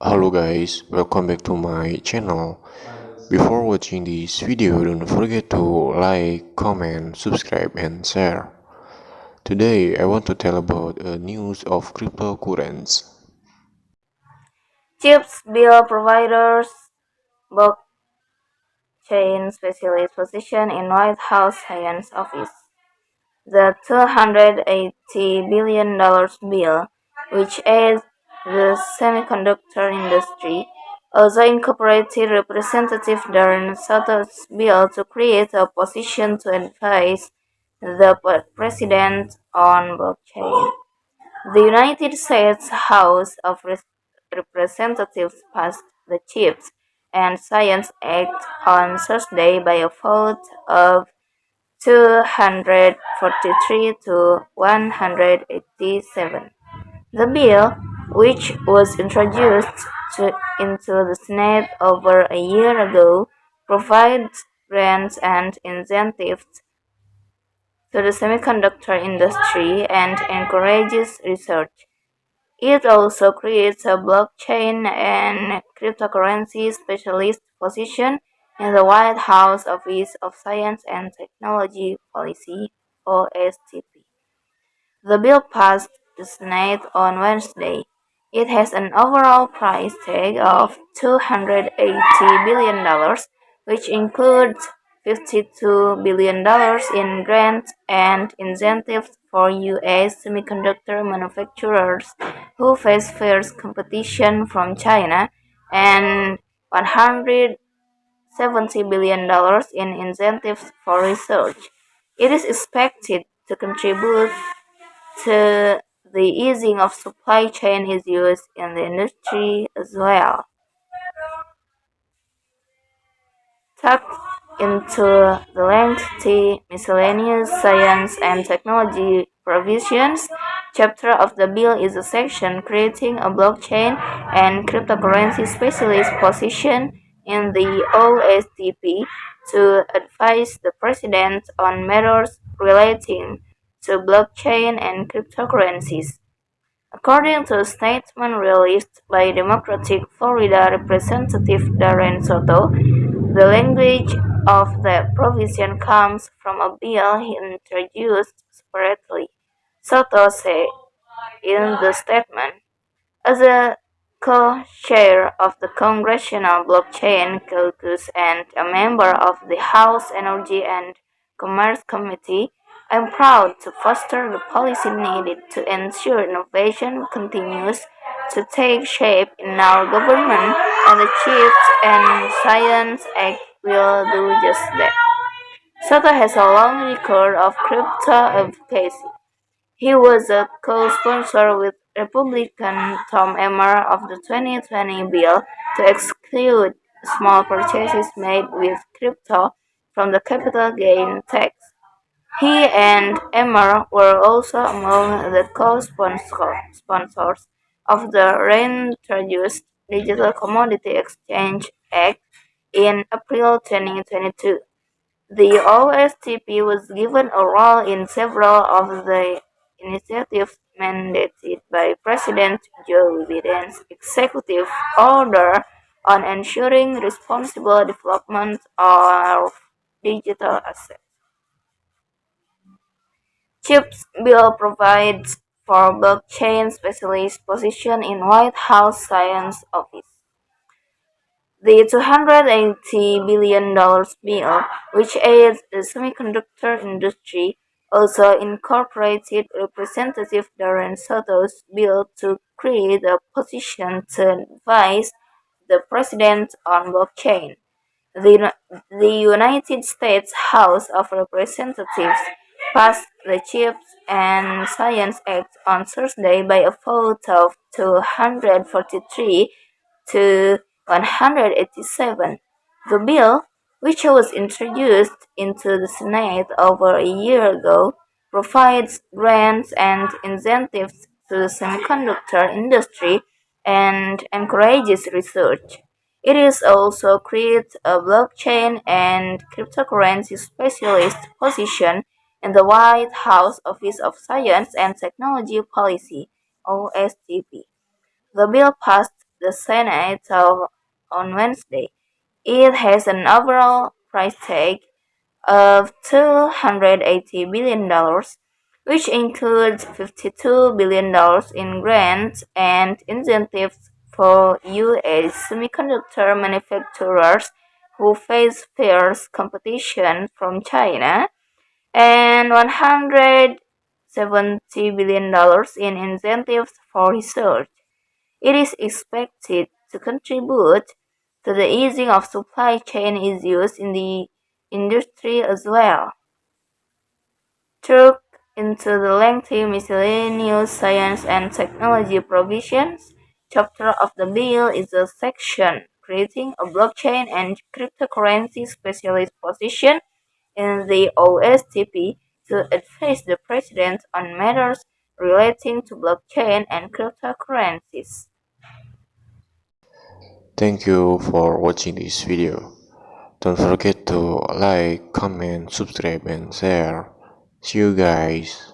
Hello guys, welcome back to my channel. Before watching this video, don't forget to like, comment, subscribe and share. Today I want to tell about a news of cryptocurrencies. Chips bill providers blockchain specialist position in White House Science Office. The $280 billion bill, which aids the semiconductor industry, also incorporated Representative Darren Soto's bill to create a position to advise the president on blockchain. The United States House of Representatives passed the Chips and Science Act on Thursday by a vote of 243 to 187. The bill, which was introduced into the Senate over a year ago, provides grants and incentives to the semiconductor industry and encourages research. It also creates a blockchain and cryptocurrency specialist position in the White House Office of Science and Technology Policy (OSTP). The bill passed the Senate on Wednesday. It has an overall price tag of $280 billion, which includes $52 billion in grants and incentives for U.S. semiconductor manufacturers who face fierce competition from China, and $170 billion in incentives for research. It is expected to contribute to the easing of supply chain issues in the industry as well. Tucked into the lengthy Miscellaneous Science and Technology Provisions chapter of the bill is a section creating a blockchain and cryptocurrency specialist position in the OSTP to advise the president on matters relating to blockchain and cryptocurrencies. According to a statement released by Democratic Florida Representative Darren Soto, the language of the provision comes from a bill he introduced separately. Soto said in the statement, as a co-chair of the Congressional Blockchain Caucus and a member of the House Energy and Commerce Committee, I am proud to foster the policy needed to ensure innovation continues to take shape in our government, and the Chips and Science Act will do just that. Soto has a long record of crypto advocacy. He was a co-sponsor with Republican Tom Emmer of the 2020 bill to exclude small purchases made with crypto from the capital gain tax. He and Emmer were also among the co-sponsors of the reintroduced Digital Commodity Exchange Act in April 2022. The OSTP was given a role in several of the initiatives mandated by President Joe Biden's executive order on ensuring responsible development of digital assets. Chips bill provides for blockchain specialist position in White House Science Office. The $280 billion bill, which aids the semiconductor industry, also incorporated Representative Darren Soto's bill to create a position to advise the president on blockchain. The United States House of Representatives passed the Chips and Science Act on Thursday by a vote of 243 to 187. The bill, which was introduced into the Senate over a year ago, provides grants and incentives to the semiconductor industry and encourages research. It is also creates a blockchain and cryptocurrency specialist position in the White House Office of Science and Technology Policy (OSTP). The bill passed the Senate on Wednesday. It has an overall price tag of $280 billion, which includes $52 billion in grants and incentives for U.S. semiconductor manufacturers who face fierce competition from China, and $170 billion in incentives for research. It is expected to contribute to the easing of supply chain issues in the industry as well. Through into the lengthy miscellaneous science and technology provisions chapter of the bill is a section creating a blockchain and cryptocurrency specialist position in the OSTP to advise the President on matters relating to blockchain and cryptocurrencies. Thank you for watching this video. Don't forget to like, comment, subscribe, and share. See you guys.